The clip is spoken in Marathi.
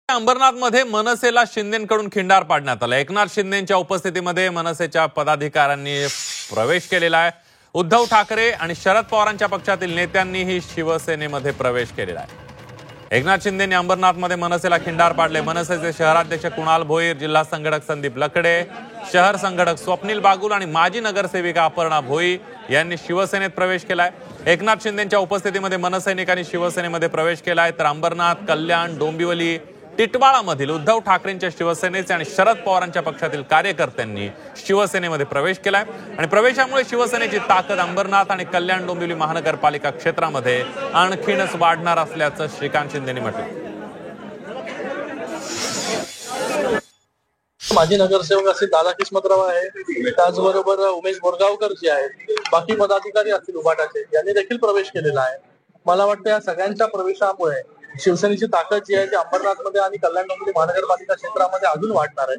अंबरनाथमध्ये मनसेला शिंदेंकडून खिंडार पाडण्यात आला। एकनाथ शिंदेंच्या उपस्थितीमध्ये मनसेच्या पदाधिकाऱ्यांनी प्रवेश केलेला आहे। उद्धव ठाकरे आणि शरद पवारांच्या पक्षातील नेत्यांनीही शिवसेनेमध्ये प्रवेश केलेला आहे। एकनाथ शिंदेंनी अंबरनाथमध्ये मनसेला खिंडार पाडले। मनसेचे शहराध्यक्ष कुणाल भोईर, जिल्हा संघटक संदीप लकडे, शहर संघटक स्वप्नील बागुल आणि माजी नगरसेविका अपर्णा भोई यांनी शिवसेनेत प्रवेश केलाय। एकनाथ शिंदेंच्या उपस्थितीमध्ये मनसैनिकांनी शिवसेनेमध्ये प्रवेश केलाय, तर अंबरनाथ, कल्याण, डोंबिवली, टिटवाळामधील उद्धव ठाकरेंच्या शिवसेनेचे आणि शरद पवारांच्या पक्षातील कार्यकर्त्यांनी शिवसेनेमध्ये प्रवेश केलाय आणि प्रवेशामुळे शिवसेनेची ताकद अंबरनाथ आणि कल्याण डोंबिवली महानगरपालिका क्षेत्रामध्ये आणखीनच वाढणार असल्याचं श्रीकांत शिंदेंनी म्हटलं। माजी नगरसेवक असे दादा किस्मतराव आहे, त्याचबरोबर उमेश बोरगावकर जे आहेत, बाकी पदाधिकारी असतील उभाटाचे, यांनी देखील प्रवेश केलेला आहे। मला वाटतं या सगळ्यांच्या प्रवेशामुळे शिवसेनेची ताकद जी आहे ती अंबरनाथमध्ये आणि कल्याण डोंबिवली महानगरपालिका क्षेत्रामध्ये अजून वाढणार आहे।